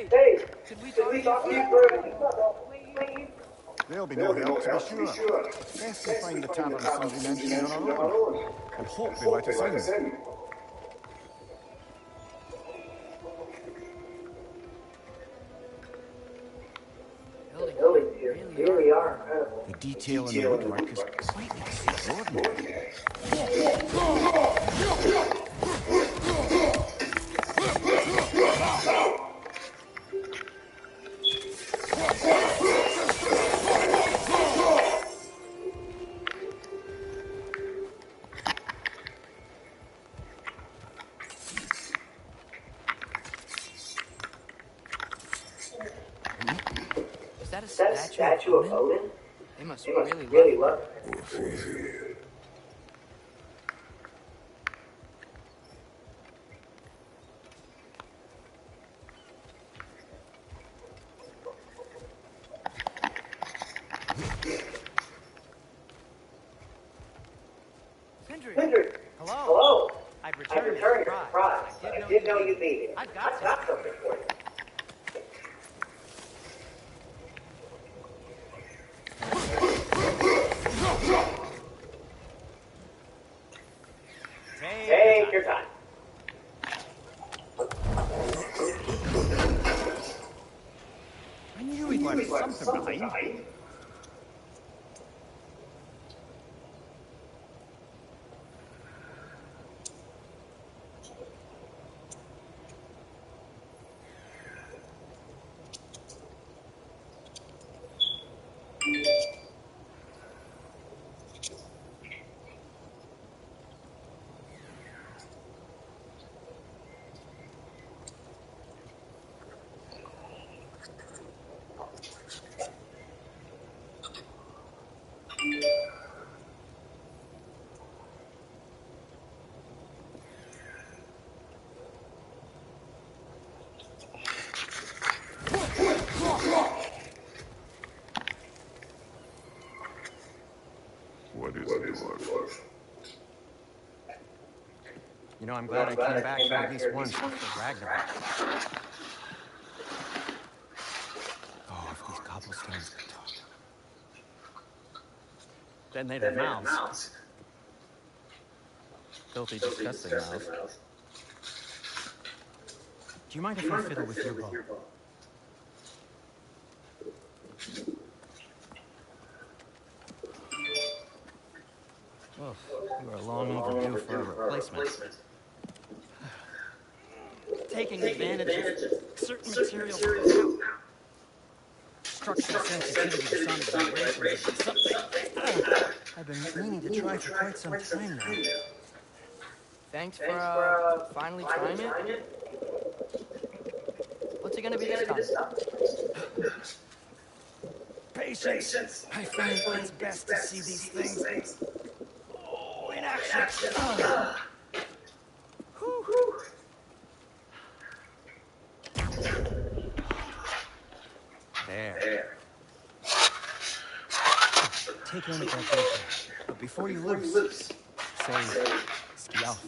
Hey, Could we could talk we to you talk to you for for a minute, please? There'll be no help, to be sure. It's best we find the tavern somebody mentioned on our own, and hope they let us in. buildings Buildings here? here Really really are are incredible. incredible. The detail in the woodwork is quite extraordinary. Is that a Is that a statue of statue of Odin? Odin? They must They must really love really him. love him. Sindri! Hendrik, Hello! hello. I've I've returned returned your your surprise. surprise. I I did did know know you'd you'd be be here. here. I've I've got something for you. Take your time. I knew he'd left something behind. What is it, dwarf? You know, I'm glad I came back here at least once before Ragnarok. Oh, if these cobblestones could talk. Then they'd have mouths. Filthy, disgusting mouths. Do you mind if I fiddle with your bow? Oh, you are long overdue for a replacement. Taking advantage of certain materials, structural sensitivity to sonic vibrations is something I've been meaning to try for quite some time now. Thanks for, finally trying it. What's it gonna be this time? Patience! I find it's best to see these things. Oh, in action! Whew. There. Take aim at that gate, but before you loose, say, ski off.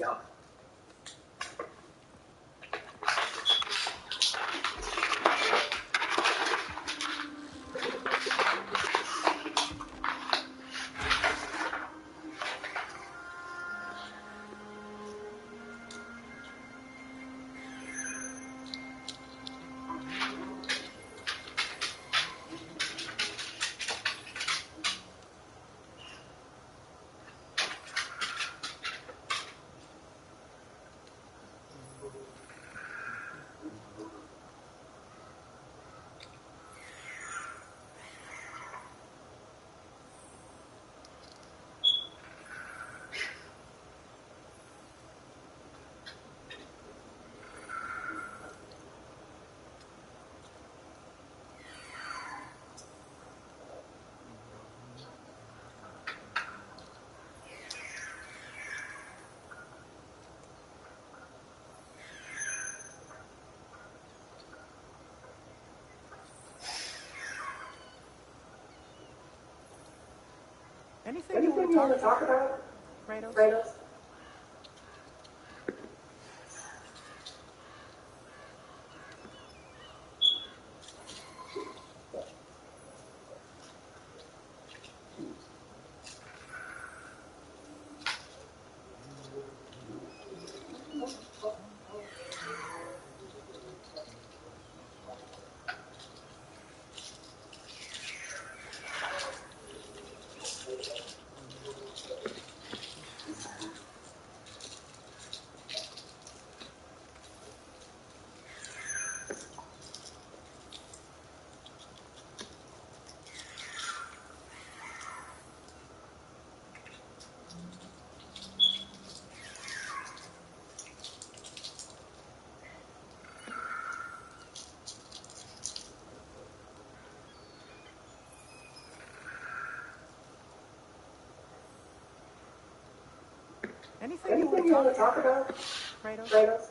Anything you want to talk about? Kratos? Anything you want Anything to you want talk to talk about, about, Kratos? Kratos?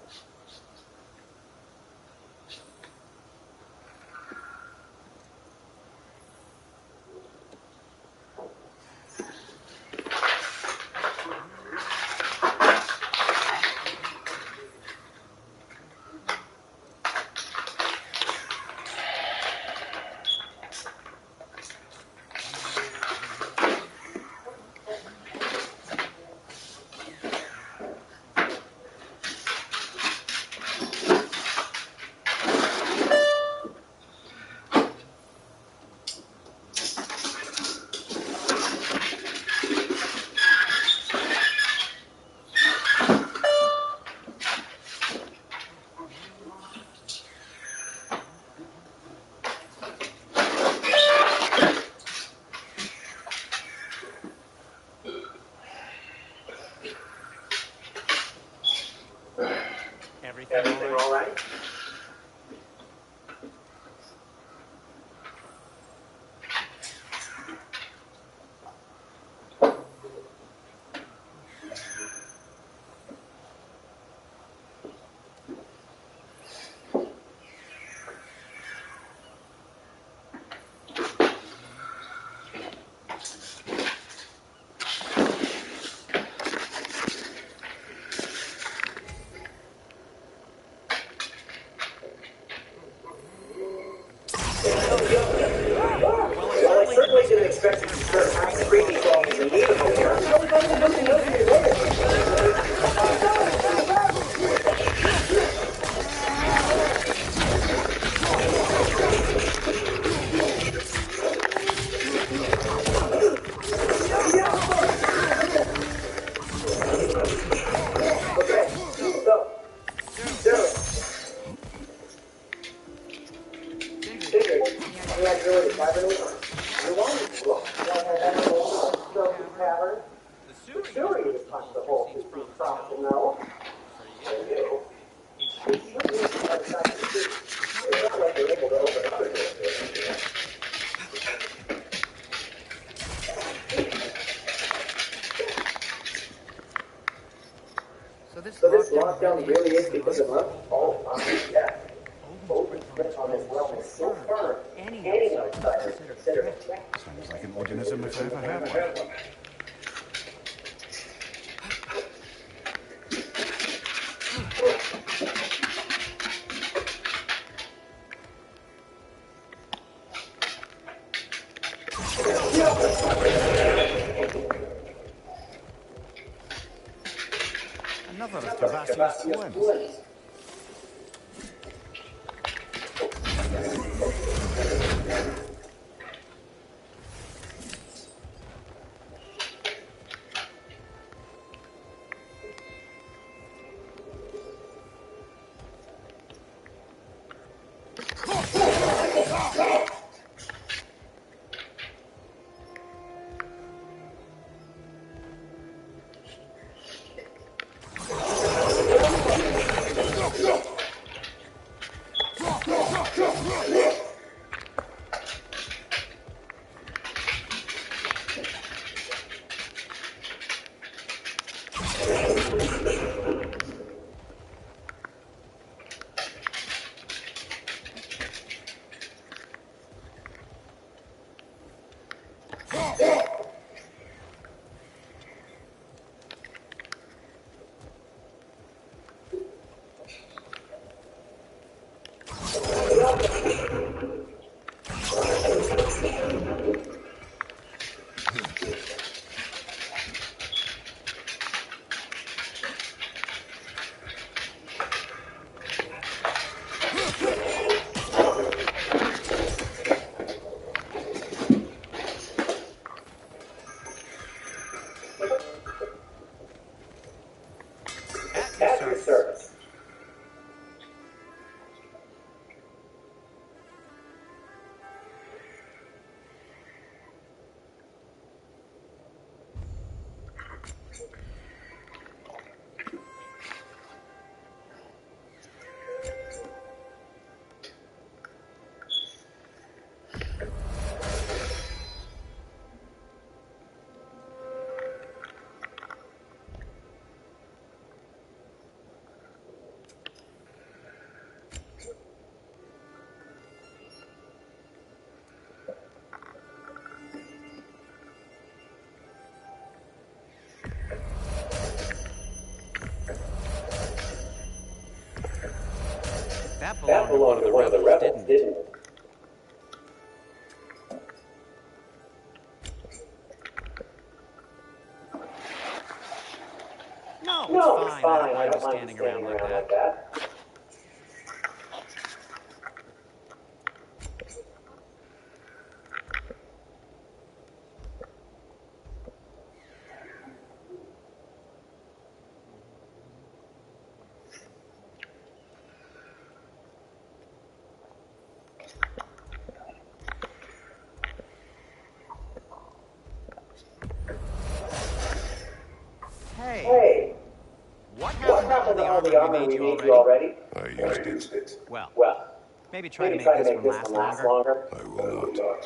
Everything all All right? right? Well, I certainly didn't expect you to start having creepy crawlies immediately here. Something else you noticed. Okay, so, Daryl, Sindri, Cinder, any any idea? idea where the tavern is? You want to look. Filthy tavern. The sewer is punch the hole through the promise to know. For you, it should be by the side of the street. It's not like you're able to open other doors. So this So this lockdown lockdown really really is is because because of of us? us? Oh, yeah. Odin's grip on this realm is so firm, any outsider is considered a threat. Sounds like an organism if I ever heard one. Another of Kvasir's poems. That belonged to one of the rebels, didn't it? No, No, it's it's fine. fine. I I don't don't mind mind you you standing around like that. Hey, Hey, what what happened to all happened the to all armor the we armor made we you made you already? already? I used it. Well, Well, maybe try to maybe make try to this make one this last one last longer. longer. I will not.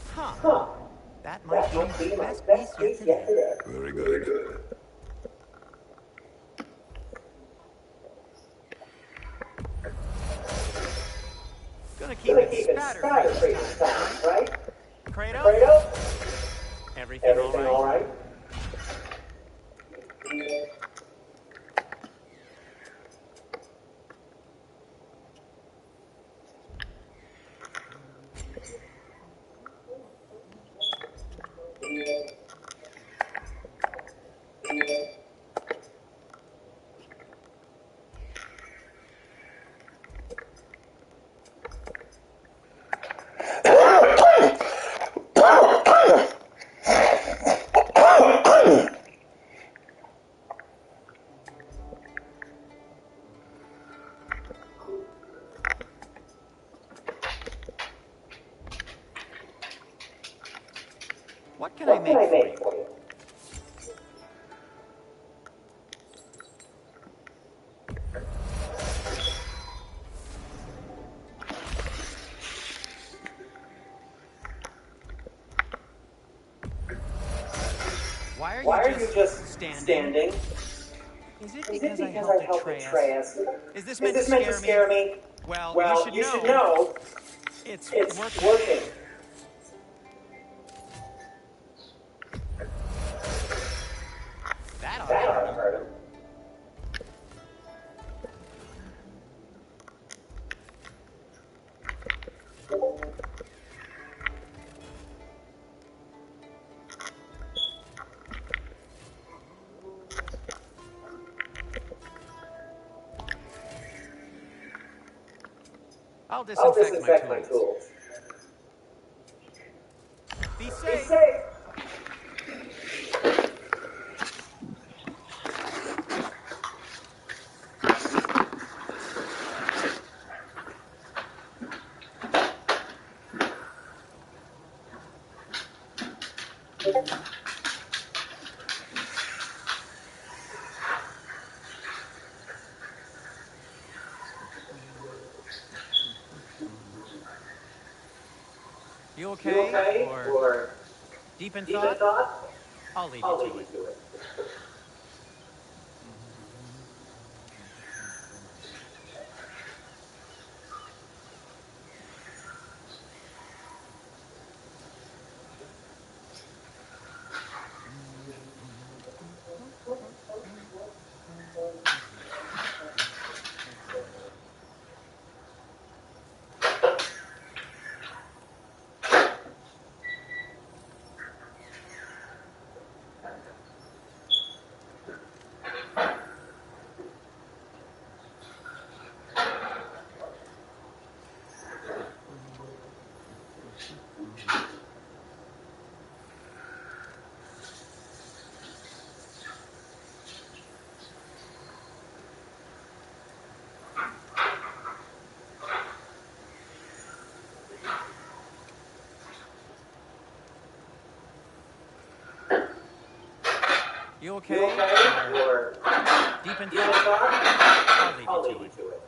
Huh. Huh, That might that be might be my my best best piece yet piece today. yet today. Very good. Gonna keep Gonna it keep it spatter-free spatter-free this this time, time, right? right? Kratos? Kratos, Everything all everything right? all right? What can I What can make I for make you? for you? Why are Why are you you just just standing? standing? Is it Is it because I because helped I helped Atreus? Atreus? Is this Is meant to this meant to scare me? scare me? Well, Well, you should know it's it's working. working. That ought to That hurt ought to him. hurt him. I'll I'll disinfect my disinfect my tools. tools. Be Be safe. safe. You You okay? okay? Or Or deep in deep in thought? thought? I'll leave you I'll to leave you it. to it. You okay? You okay? Or Or deep in deep in thought? thought? I'll leave you I'll leave to you it. to it.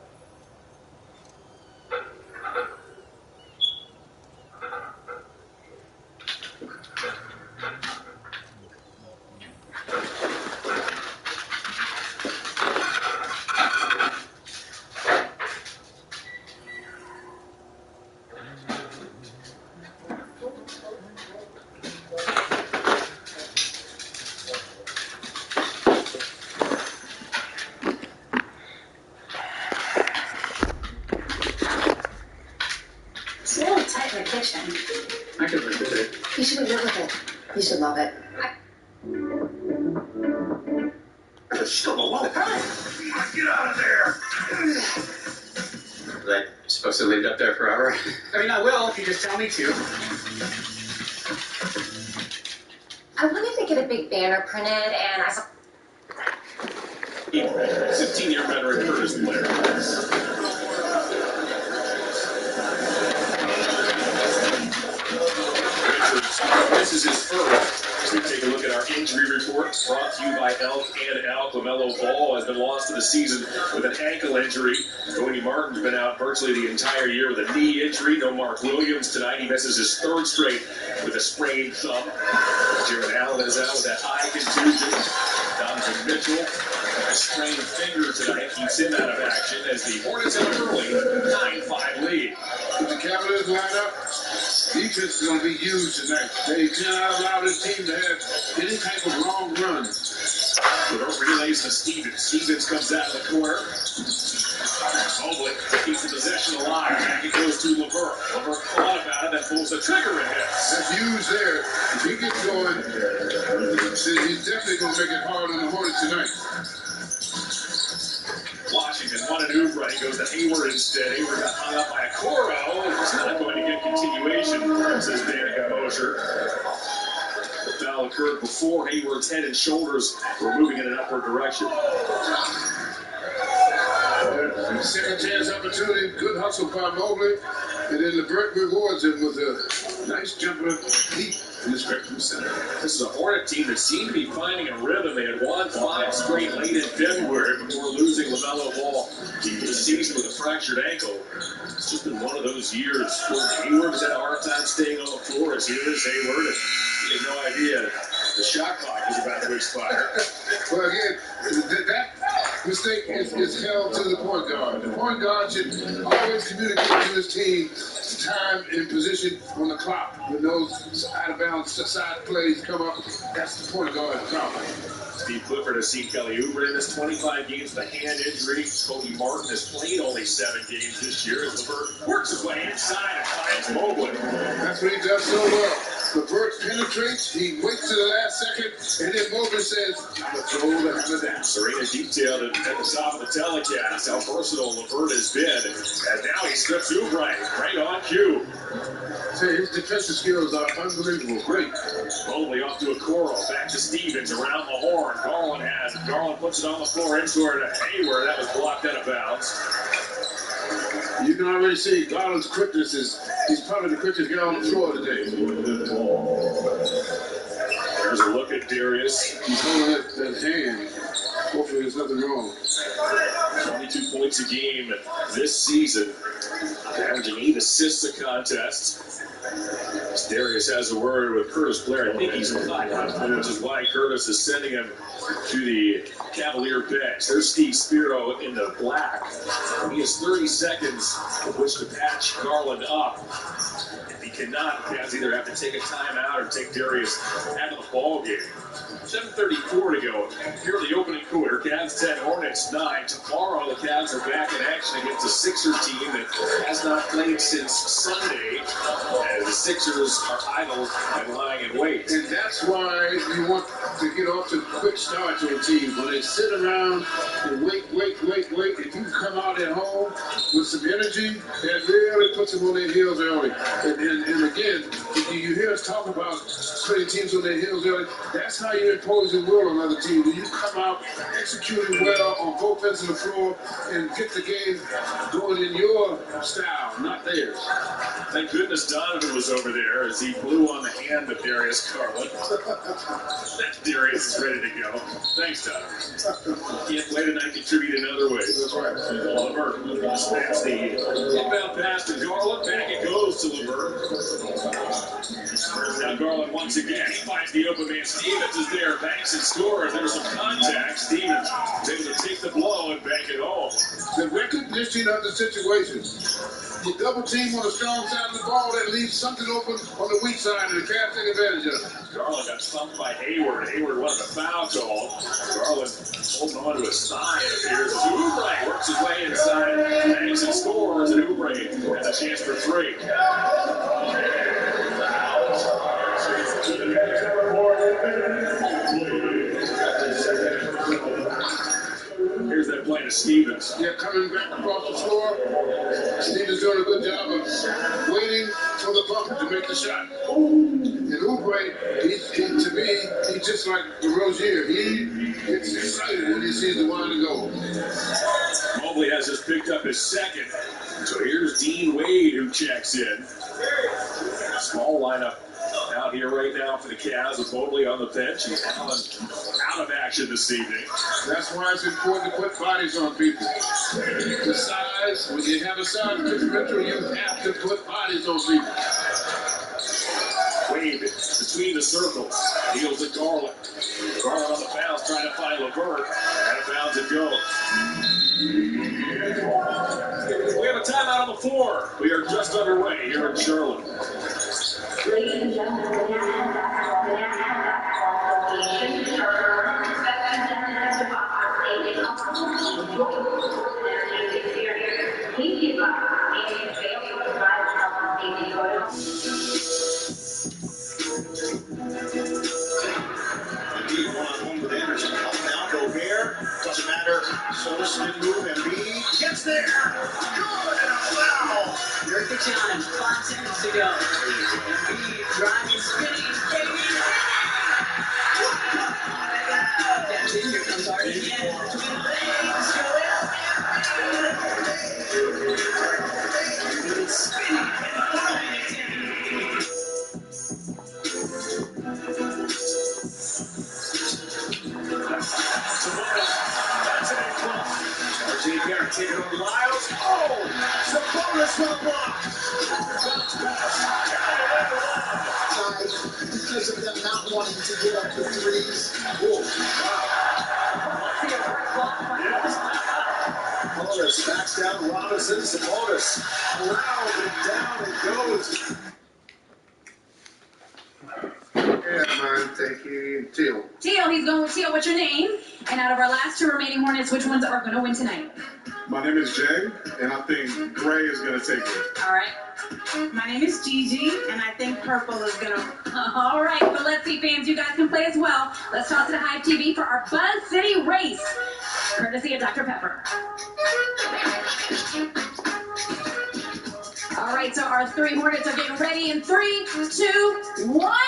should live with it. You should love it. Still a lot. Hey! Get out of there! Was I supposed to leave it up there forever? I mean, I will if you just tell me to. I wanted to get a big banner printed, and I saw... 15-year veteran Curtis Blair. This is his first. As we take a look at our injury report, brought to you by Elk and Al. LaMelo Ball has been lost to the season with an ankle injury. Cody Martin's been out virtually the entire year with a knee injury. No Mark Williams tonight. He misses his third straight with a sprained thumb. Jared Allen is out with that eye contusion. Donovan Mitchell, a sprained finger tonight, keeps him out of action as the Hornets have an early 9-5 lead. With the Cavaliers line up, defense is going to be huge tonight. They cannot allow this team to have any type of long run. Levert relays to Stevens. Stevens comes out of the corner. Mobley keeps the possession alive. Back it goes to Levert. Levert thought about it and pulls the trigger and hits. That's huge there. If he gets going, he's definitely going to make it hard on the Hornets tonight. Washington won an Oubre. Goes to Hayward instead. Hayward got hung up by a Coro. It's not going to get continuation, says Danica Mosher. The foul occurred before Hayward's head and shoulders were moving in an upward direction. Second chance opportunity. Good hustle by Mobley. And then LeVert rewards him with a nice jumper deep in the Spectrum Center. This is a Hornet team that seemed to be finding a rhythm. They had won 5 straight late in February before losing LaMelo Ball to the season with a fractured ankle. It's just been one of those years where Hayward has had a hard time staying on the floor. As here is Hayward, and he had no idea the shot clock was about to expire. Well, again, that mistake is held to the point guard. The point guard should always communicate to his team time and position on the clock. When those out-of-bounds side plays come up, that's the point guard's problem. Steve Clifford has seen Kelly Oubre miss 25 games with a hand injury. Cody Martin has played only 7 games this year as LeVert works his way inside and finds Mobley. That's what he does so well. LeVert penetrates, he waits to the last second, and then Mobley says, let's throw the hammer down. Serena detailed at the top of the telecast how versatile LeVert has been. And now he strips Oubre right on cue. Say, his defensive skills are unbelievable. Great. Mobley off to a Coro. Back to Stevens around the horn. Garland has it. Garland puts it on the floor into her to Hayward. That was blocked out of bounds. You can already see Garland's quickness he's probably the quickest guy on the floor today. There's a look at Darius. He's holding that hand. Hopefully there's nothing wrong. 22 points a game this season. Averaging 8 assists a contest. Darius has a word with Curtis Blair. I think he's cut, which is why Curtis is sending him to the Cavalier bench. There's Steve Spiro in the black. He has 30 seconds with which to patch Garland up. If he cannot, the Cavs either have to take a timeout or take Darius out of the ball game. 7:34 to go. Here in the opening quarter, Cavs 10, Hornets 9. Tomorrow, the Cavs are back in action against a Sixer team that has not played since Sunday, as the Sixers are idle and lying in wait. And that's why you want to get off to a quick start to a team. When they sit around and wait, if you come out at home with some energy, that really puts them on their heels early. And again, if you hear us talk about putting teams on their heels early, that's how you impose your will on other teams. When you come out executing well on both ends of the floor and get the game going in your style, not theirs. Thank goodness Donovan was over there as he blew on the hand of Darius Garland. That Darius is ready to go. Thanks, Donovan. Can't play tonight, contribute in other ways. That's right. LeVert snaps the inbound pass to Garland. Back it goes to LeVert. Now Garland once again. He finds the open man. Stevens is there. Banks and scores. There was some contact. Stevens is able to take the blow and bank it home. The recognition of the situation. You double team on the strong side of the ball, that leaves something open on the weak side, and the Cavs take advantage of it. Garland got stumped by Hayward. Hayward wanted a foul call. Garland holding on to his thigh, it appears. As Oubre works his way inside, banks and scores, and Oubre has a chance for 3. to Stevens. Yeah, coming back across the floor. Stevens doing a good job of waiting for the bump to make the shot. And Oubre, to me, he's just like Rozier. He gets excited when he sees the wine to go. Mobley has just picked up his second. So here's Dean Wade who checks in. Small lineup out here right now for the Cavs with Mobley on the bench. He's out of action this evening. That's why it's important to put bodies on people. The size, when you have a size differential, you have to put bodies on people. Wade between the circles. Deals to Garland. Garland on the bounce trying to find LeVert. Out of bounds it goes. We have a timeout on the floor. We are just underway here in Charlotte. Ladies and gentlemen, the National Basketball Association representatives of State is please be advised if you fail to provide health and safety protocols. Indeed, one-on-one with Anderson. Up now, Gobert. Doesn't matter. Solis didn't move. Embiid gets there. Good and a foul. You're pitching on him. 5 seconds to go. Embiid driving, spinning, baby. That's it. Here comes Arden again. Between the legs. Embiid spinning and throwing it in. RJ Barrett taking on Lyles. Oh! Sabonis will block. Bounce pass. Because of them not wanting to get up the threes. Oh, wow. Sabonis backs down Robinson. Sabonis around and down and goes. Yeah, man, thank you. Teal. Teal, he's going with Teal. What's your name? And out of our last two remaining Hornets, which ones are going to win tonight? My name is Jay, and I think Gray is going to take it. All right. My name is Gigi, and I think purple is going to... All right, but let's see, fans. You guys can play as well. Let's toss it to Hive TV for our Buzz City race, courtesy of Dr. Pepper. All right, so our three Hornets are getting ready in 3, 2, 1.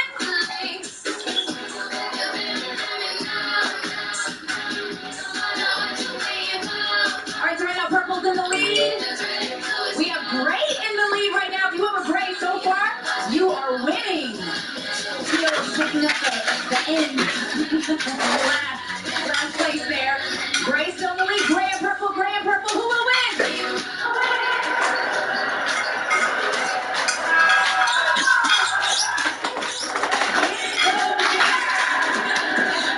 Purple's in the lead. We have Gray in the lead right now. If you have a Gray so far, you are winning. Teal is picking up the end. last place there. Gray still in the lead. Gray and Purple. Who will win?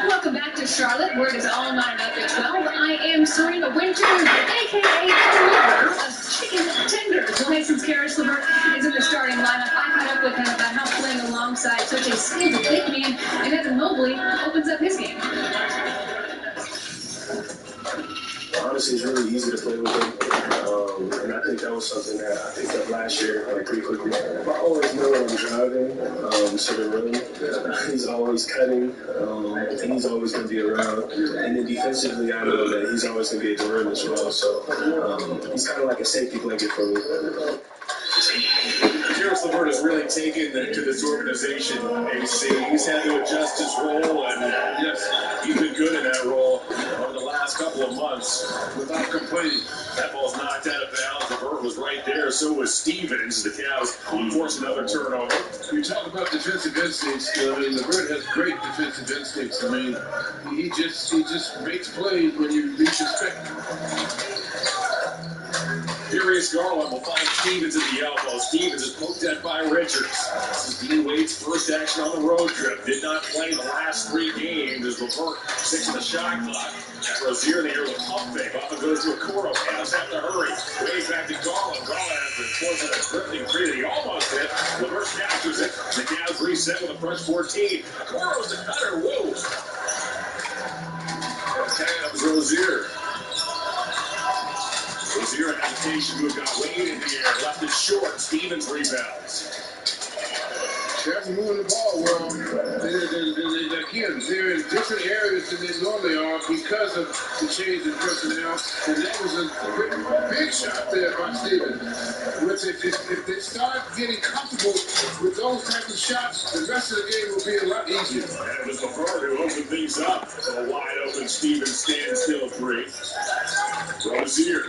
Welcome back to Charlotte. Word is all knotted up at 12. I am Serena Winter, a.k.a. Deliverer of Chicken Tenders. Well, since Karis LeVert is in the starting lineup, I caught up with him about how playing alongside such a skilled big man and Evan Mobley opens up his game. Honestly, it's really easy to play with him, and I think that was something that I picked up last year pretty quickly. I always know I'm driving to the rim. He's always cutting, and he's always going to be around. And then defensively, I know that he's always going to be at the rim as well. So he's kind of like a safety blanket for me. Karis LeVert has really taken to this organization, AC. He's had to adjust his role, and yes, he's been good in that role over the last couple of months without complaining. That ball's knocked out of bounds. LeVert was right there. So was Stevens. The Cavs forced another turnover. You talk about defensive instincts. I mean, LeVert has great defensive instincts. I mean, he just makes plays when you least expect him. Darius Garland will find Stevens at the elbow. Stevens is poked at by Richards. This is Dean Wade's first action on the road trip. Did not play the last 3 games as LeVert 6 in the shot clock. At Rozier, the year with a pump fake. Off it goes to Okoro. Cavs have to hurry. Wade back to Garland. Garland has been forced at a dribbling three that he almost hit. LeVert captures it. The Cavs reset with a fresh 14. Okoro's the cutter. Woo! Okay, that was Rozier. Rozier hesitation move, got Wade in the air, left it short. Stevens rebounds. Cavs moving the ball well. They keep again, they're in different areas than they normally are because of the change in personnel. And that was a big shot there by Stevens. Which if they start getting comfortable with those types of shots, the rest of the game will be a lot easier. And it was LeVert who opened things up. So a wide open Stevens standstill three. Rozier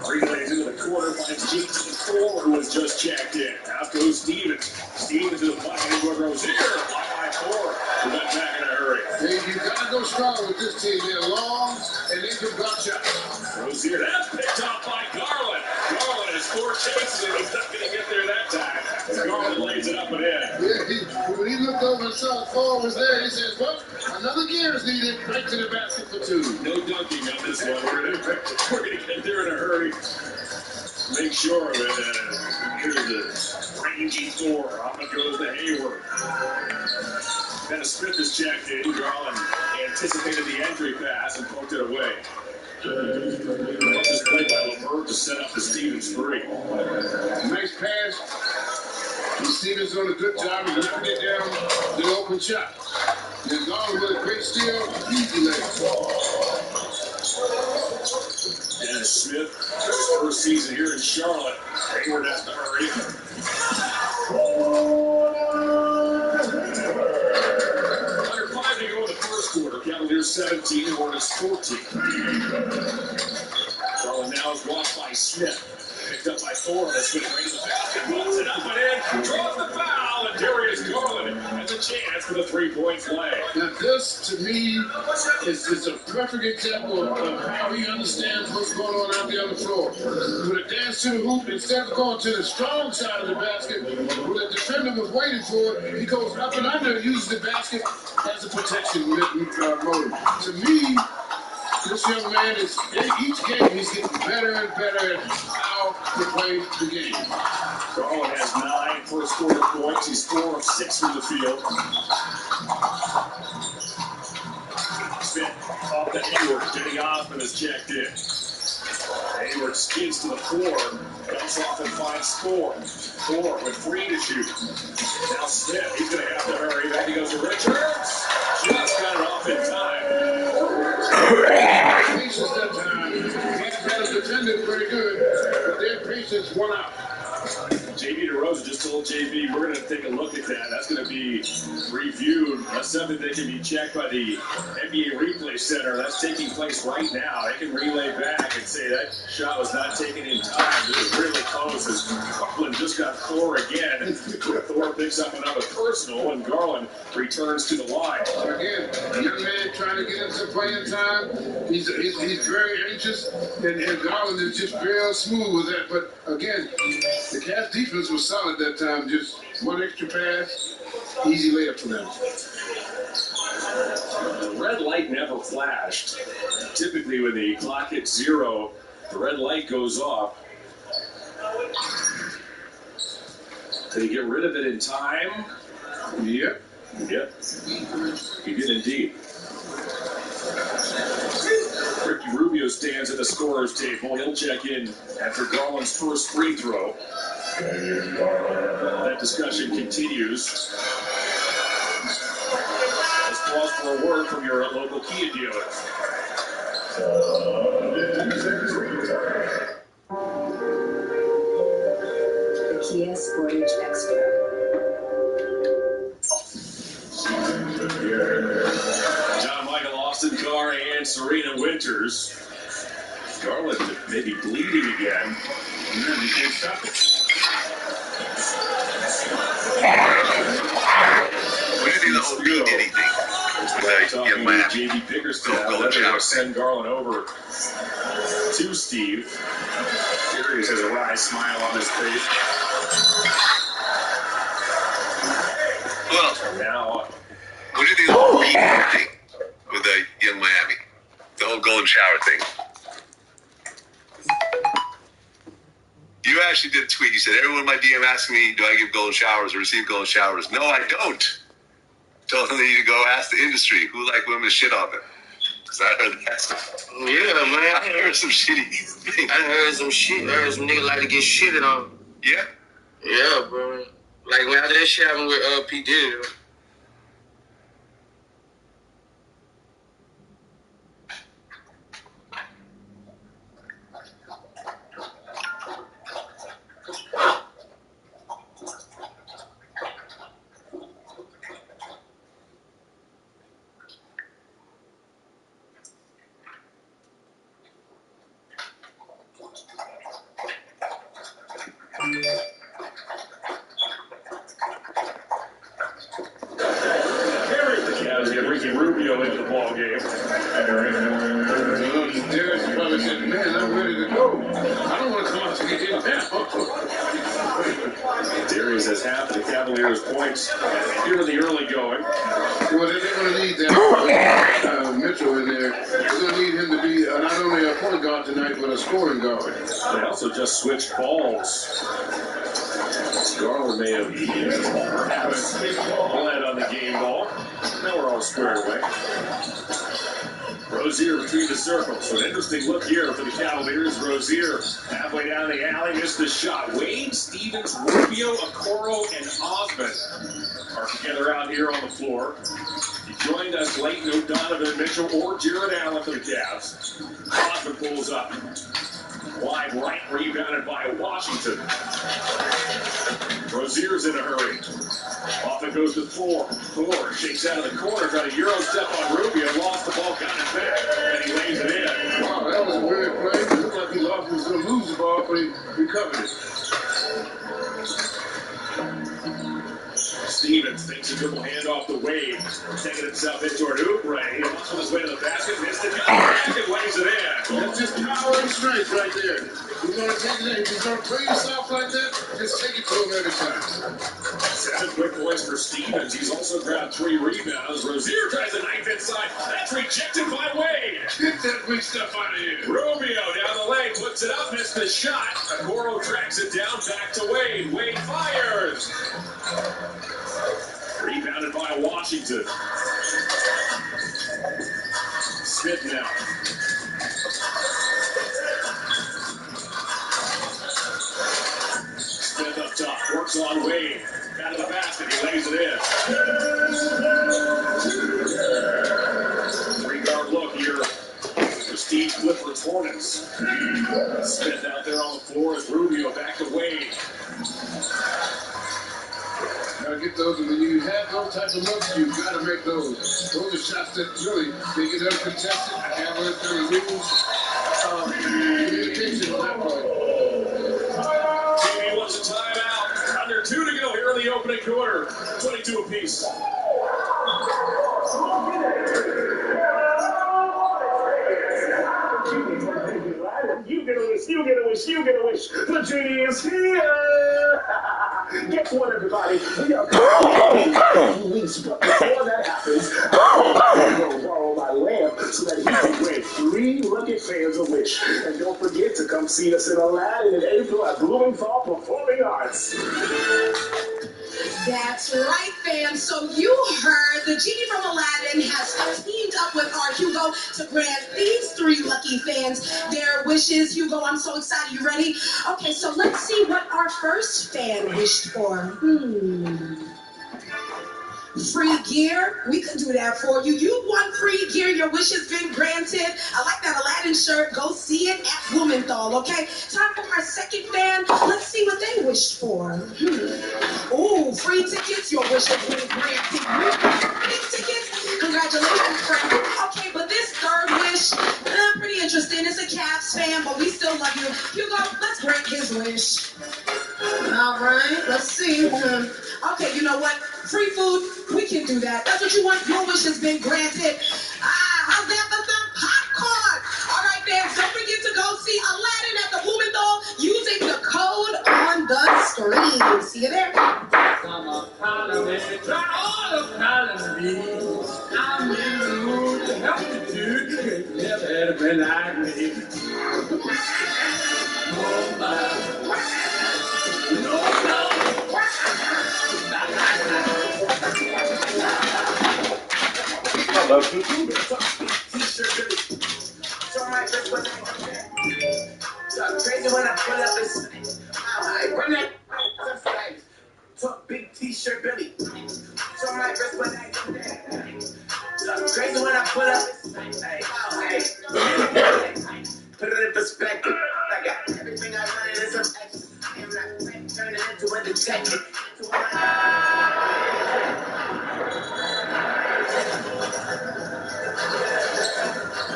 relays into the corner, finds JT4, who has just checked in. Out goes Stevens. Stevens to the pocket, into Rozier. Blocked by 4. We're back in a hurry. Hey, you gotta go strong with this team. They're long and they can block shots. Rozier, that's picked off by Garland. Garland has 4 chases and he's not going to get there that time. Garland lays it up and in. Yeah, when he looked over and saw the 4 was there, he says, well, another gear is needed. Right to the basket for 2. No dunking on this one. We're going to get there in a hurry. Make sure of it. Here's the rangy 4. Off it goes to Hayward. Dennis Smith has checked in. Garland anticipated the entry pass and poked it away. This is played by LeVert to set up the Stevens 3. Nice pass. And Stevens doing a good job of knocking it down the open shot. And Garland with a great steal, easy leg. Dennis Smith, his first season here in Charlotte. Hayward has to hurry. Under 5 to go in the first quarter. Cavaliers 17, Hornets 14. Charlotte now is watched by Smith. Picked up by 4. That's Smith right in the basket. Pulls it up and in. Draws the foul. And Darius Garland has a chance for the 3-point play. Now this, to me, is a perfect example of how he understands what's going on out there on the floor. With a dance to the hoop, instead of going to the strong side of the basket, where the defender was waiting for it, he goes up and under and uses the basket as a protection motive. To me, this young man is, in each game, he's getting better and better at how to play the game. Garland has 9 first quarter points. He's 4 of 6 from the field. Smith off to Hayward. Jenny Osmond has checked in. Hayward skids to the floor. Comes off and finds 4. 4 with 3 to shoot. Now Smith, he's going to have to hurry. Back he goes to Richards. Just got it off in time. Patience that time. He's got a defender very good, but their patience won out. JB DeRosa just told JB, we're going to take a look at that. That's going to be reviewed. That's something that can be checked by the NBA Replay Center. That's taking place right now. They can relay back and say that shot was not taken in time. This is really close as Garland just got 4 again. Thor picks up another personal, and Garland returns to the line. Again, a young man trying to get him some playing time. He's very anxious, and Garland is just real smooth with that. But again, the Cavs defense was solid that time. Just one extra pass, easy layup for them. The red light never flashed. Typically, when the clock hits 0, the red light goes off. Did he get rid of it in time? Yep. Yep. He did indeed. Ricky Rubio stands at the scorer's table. He'll check in after Garland's first free throw. That discussion continues. Let's pause for a word from your local Kia dealer. The Kia Sportage Extra. John Michael, Austin Carr, and Serena Winters. Garland maybe bleeding again. You can't stop it. We didn't do anything. Talking with JB Bickerstaff, they'll send Garland over to Steve. Darius has a wry smile on his face. Well, now, what do you think of the whole heat thing with the young Miami? The whole golden shower thing. You actually did a tweet. You said, everyone in my DM asking me, do I give golden showers or receive golden showers? No, I don't. Told them they need to go ask the industry who like women to shit on them. Because I heard that stuff. Yeah, man. I heard some shitty things. I heard some shit. I heard some niggas like to get shitted on. Yeah? Yeah, bro. Like when after that shit happened with P. Diddy. Ricky Rubio into the ball game. Darius probably said, man, I'm ready to go. I don't want to come out to get hit now. Darius has half of the Cavaliers' points here in the early going. Well, they're going to need that Mitchell in there. They're going to need him to be not only a point guard tonight, but a scoring guard. They also just switched balls. Garland may have perhaps led on the game ball. Now we're all squared away. Rozier between the circles. So an interesting look here for the Cavaliers. Rozier halfway down the alley, missed the shot. Wade, Stevens, Rubio, Okoro, and Osmond are together out here on the floor. He joined us late, no Donovan Mitchell or Jared Allen for the Cavs. Osmond pulls up. Wide right, rebounded by Washington. Rozier's in a hurry. Off it goes to Thor. Thor shakes out of the corner, got a Euro step on Rubio, lost the ball, got it back, and he lays it in. Wow, that was a weird play. It looked like he lost, he was going to lose the ball, but he recovered it. Stevens thinks a dribble handoff to Wade, taking himself in toward Oubre. He walks on his way to the basket, missed it, got it back, and lays it in. That's just power and strength right there. You're going to take it, if you're going to play yourself like that, just take it to him every time. 7 quick points for Stevens. He's also grabbed 3 rebounds. Rozier tries a knife inside. That's rejected by Wade. Get that weak stuff out of here. Rubio down the lane, puts it up, missed the shot. Okoro tracks it down, back to Wade. Wade fires. Rebounded by Washington. Smith now. Smith up top, works on Wade. Out of the basket, he lays it in. 3-guard look here for Steve Clifford's Hornets. Smith out there on the floor as Rubio back to Wade. Gotta get those, and when you have those types of looks, you've got to make those. Those are shots that really, they get uncontested, have one kind of lose communication on that point. TV wants a timeout. Under 2 to go here in the opening quarter. 22 apiece. You get a wish, you get a wish, you get a wish. The genie is here. Guess what, everybody? We are weeks, but before that happens, I'm going to borrow my lamp so that he can grant 3 lucky fans a wish. And don't forget to come see us in Aladdin in April at Blumenthal Performing Arts. That's right, fam. So you heard the genie from Aladdin has teamed up with our Hugo to grant these 3 lucky fans their wishes. Hugo, I'm so excited. You ready? Okay, so let's see what our first fan wished for. Free gear, we could do that for you. You want free gear, your wish has been granted. I like that Aladdin shirt. Go see it at Blumenthal, okay? Time for our second fan. Let's see what they wished for. Ooh, free tickets, your wish has been granted. Free tickets, congratulations, friend. Okay, but this third wish, pretty interesting. It's a Cavs fan, but we still love you. Hugo, let's grant his wish. All right, let's see. Okay, you know what? Free food, we can do that. That's what you want. Your wish has been granted. How's that for some popcorn? All right, fans, don't forget to go see Aladdin at the Blumenthal using the code on the screen. See you there. Summer economy, try all economy. I'm in the mood to help you, dude. Never had a friend like me. Oh, my. No, no. I love you too. T-shirt, Billy. So my first one. So crazy when I pull up this. I run that. Talk big T-shirt, Billy. So my first one. So crazy when I pull up this. Hey. Put it in perspective. I got everything I wanted in some extra. I'm not turning into a detective.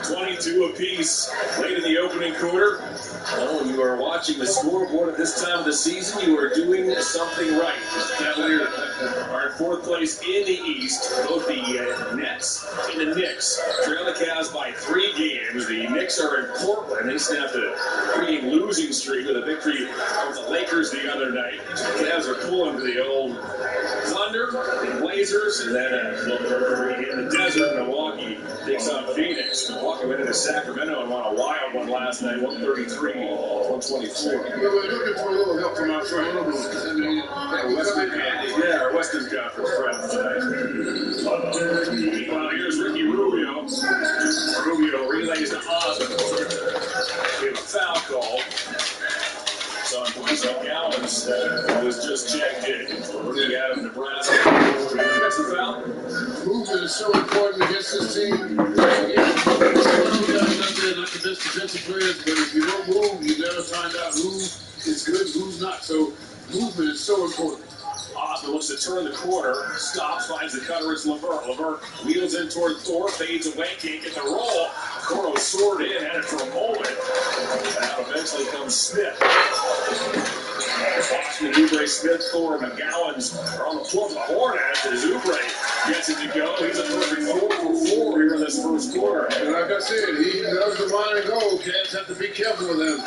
29 22 apiece late in the opening quarter. Oh, you are watching the scoreboard at this time of the season. You are doing something right. The Cavaliers are in fourth place in the East. Both the Nets and the Knicks trail the Cavs by 3 games. The Knicks are in Portland. They snapped a 3-game losing streak with a victory over the Lakers the other night. The Cavs are pulling to the old Thunder and Blazers, and then in the desert, Milwaukee takes on Phoenix. Milwaukee went into Sacramento and won a wild one last night, 133-124. We were looking for a little help from our friend. Our Western Conference friends tonight. Meanwhile, here's Ricky Rubio. Rubio relays to Osmond. We have a foul call. So Gallons was just checked in. Rookie out of Nebraska. That's a foul. Movement is so important against this team. Some of those guys out there not the best defensive players, but if you don't move, you never find out who is good, who's not. So movement is so important. Osmond looks to turn the corner, stops, finds the cutter. It's Levert. Levert wheels in toward Thor, fades away, can't get the roll. Coro soared in, had it for a moment. And out eventually comes Smith. Washington, Oubre, Smith, Thor, and McGowan's are on the floor for the Hornets as Oubre gets it to go. He's a perfect 4 for 4 here in this first quarter. And like I said, he loves the line and go. Cats have to be careful with him.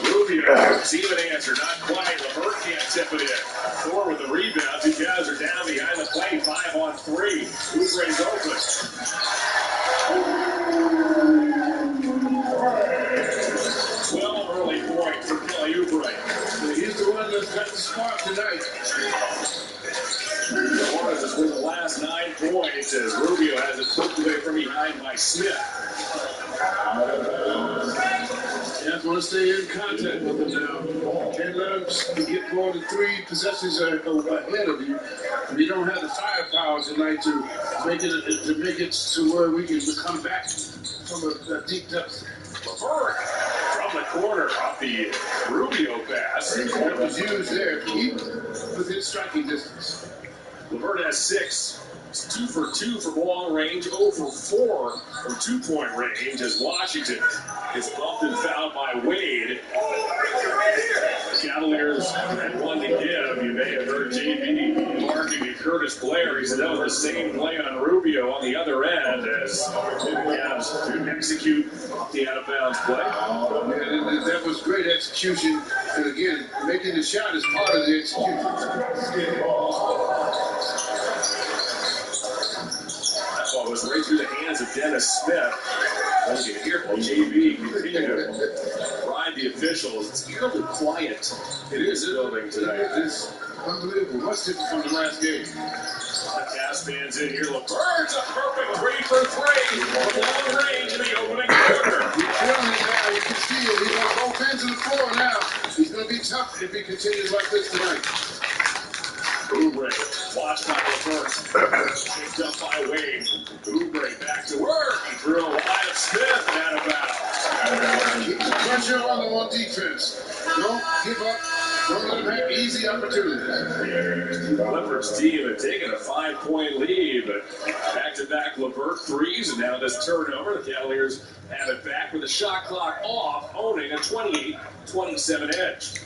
Rubio, receive an answer, not quite. Levert can't tip it in. Thor with the rebound. Two Cavs are down behind the play, 5 on 3. Oubre's open. 12 early points for Kelly Oubre. He's the one that's got the spark tonight. The Hornets has won the last 9 points as Rubio has it poked away from behind by Smith. You have to stay in contact with them now. Can't let them get more than 3 possessions ahead of you. If you don't have the firepower tonight to make it to where we can come back from a deep depth. Levert from the corner off the Rubio pass. That was used there. Keep within striking distance. Levert has 6. He's 2 for 2 from long range, 0 for 4 from 2-point range as Washington gets bumped and fouled by Wade. The Cavaliers had 1 to give. You may have heard JB marking Curtis Blair. He said that was the same play on Rubio on the other end as the Cavs execute the out-of-bounds play. That was great execution. And again, making the shot is part of the execution. That ball was right through the hands of Dennis Smith. As you can hear from JB continue to ride the officials. It's eerily quiet in this building tonight. It is unbelievable. Much different from the last game. The Cavs fans in here. Levert's a perfect 3 for 3 from long range in the opening quarter. He's feeling it now. You can see it. He's on both ends of the floor now. He's going to be tough if he continues like this tonight. Oubre, watch by Levert. Picked up by Wade. Oubre back to work. He threw a wide of Smith and out of bounds. Keep the pressure on them on defense. Don't give up. Don't let them have easy opportunities. Levert's team had taken a 5-point lead, but back-to-back Levert threes, and now this turnover. The Cavaliers have it back with the shot clock off, owning a 28-27 edge.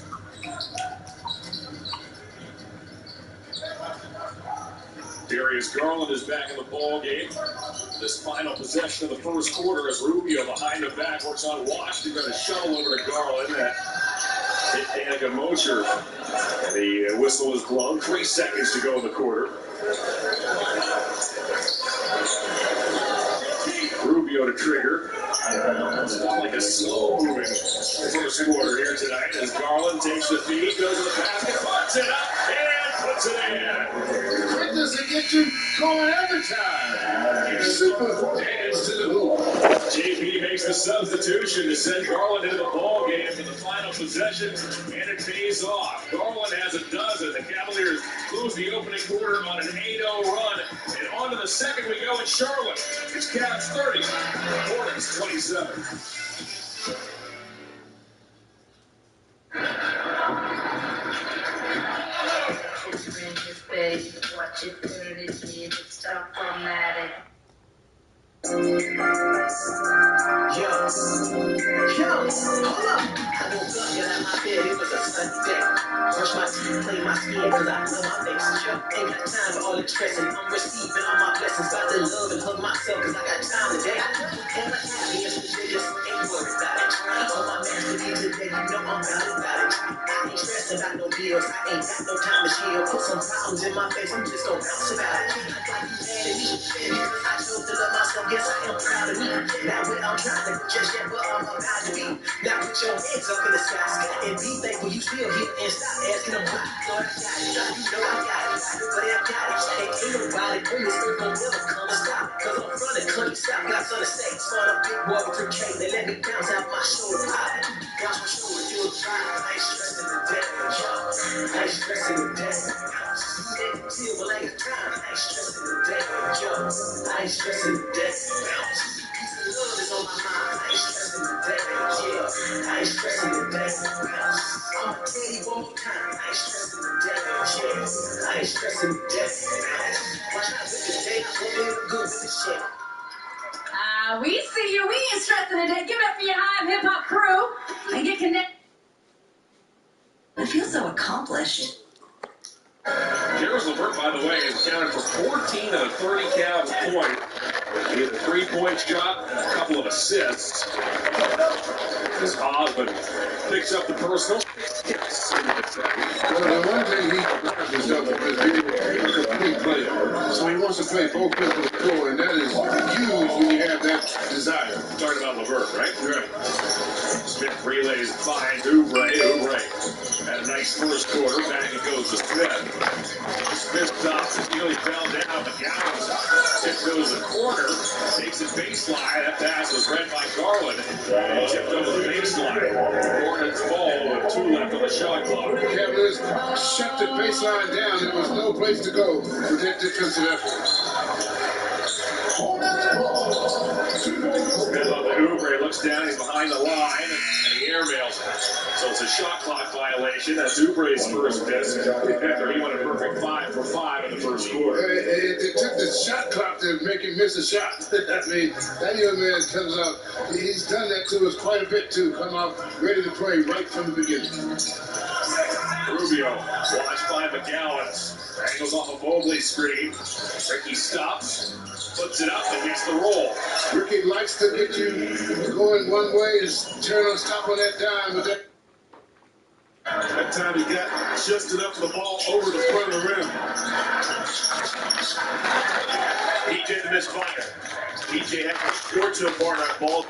Darius Garland is back in the ball game. This final possession of the first quarter as Rubio behind the back works on Washington. Going to shuttle over to Garland. That hit Danica Mosher. And the whistle is blown. 3 seconds to go in the quarter. Rubio to trigger. It's not like a slow-moving first quarter here tonight as Garland takes the feed, goes to the basket, puts it up, and puts it in. Quickness to get you going every time. Super dance to the hoop. JP makes the substitution to send Garland into the ball game for the final possession, and it pays off. Garland has a dozen. The Cavaliers close the opening quarter on an 8-0 run, and on to the second we go in Charlotte. It's Cavs 30, Hornets 27. Watch it, turn it, it's tough, formatted. Yo, hold up. I woke up, got out my bed, it was a Sunday. Brush my teeth, clean my skin, cause I love my face. Yo, ain't got time for all the stressing. I'm receiving all my blessings. About to love and hug myself, cause I got time today. And my happiness today, just ain't worried about it. On my masterpiece today, you know I'm about it. I ain't stressing about no bills, I ain't got no time to chill. Put some problems in my face, I'm just gonna bounce about it. I got you mad at me, because I chose to love myself, yes I am proud of me. Now when I'm trying to just yet, but I'm about to be. Now put your hands up in the sky and be thankful you still here and stop asking them why. Lord, I got it, you know I got it, but I got it. Ain't nobody on this earth gon' never come and stop. Cause I'm running, country stop, got something to say. Start a big boy with 3K, they let me bounce out my shoulder high. Watch my shoulder do a vibe, I ain't stressing the day, yo. I ain't stressing the day. Till well, ain't time, I ain't stressing the day, yo. I ain't stressing the day. Love is on my mind, I ain't stressing the day, yeah. I ain't stressing the day. I'ma tell you one more time, I ain't stressing the day, yeah. I ain't stressing the day. Watch out with the day, I'm gonna be good with the shit. We see you. We ain't stressing today. Give it up for your Hive Hip Hop crew and get connected. I feel so accomplished. Jairus LeVert, by the way, is counted for 14 out of 30 Cavs points. He had a 3-point shot and a couple of assists. As Osmond picks up the personal. Well, the one thing he finds himself is being a complete player. So he wants to play both ends of the floor, and that is huge when you have that desire. Talking about LeVert, right? Right. Smith relays behind Oubre. Oubre had a nice first quarter. Back it goes to Smith. Smith stops as nearly fell down, but Gowns tipped goes to the corner. Takes it baseline. That pass was read by Garland. And tipped over the baseline. Hornets ball with 2 left on the shot clock. Cavaliers shut the baseline down. There was no place to go with that defensive effort. Smith on the Oubre, looks down, he's behind the line, and he airmails it. So it's a shot clock violation. That's Oubre's first miss after he went a perfect 5 for 5 in the first quarter. It took the shot clock to make him miss a shot. I mean, that young man comes out, he's done that to us quite a bit too. Come out ready to play right from the beginning. Rubio, watched by McGowan. Angles off a Mobley screen. Ricky stops, puts it up, and gets the roll. Ricky likes to get you going one way and turn on stop on that dime. But that time he got just enough of the ball over the front of the rim. PJ the misfire. PJ had a fortunate part on that ball.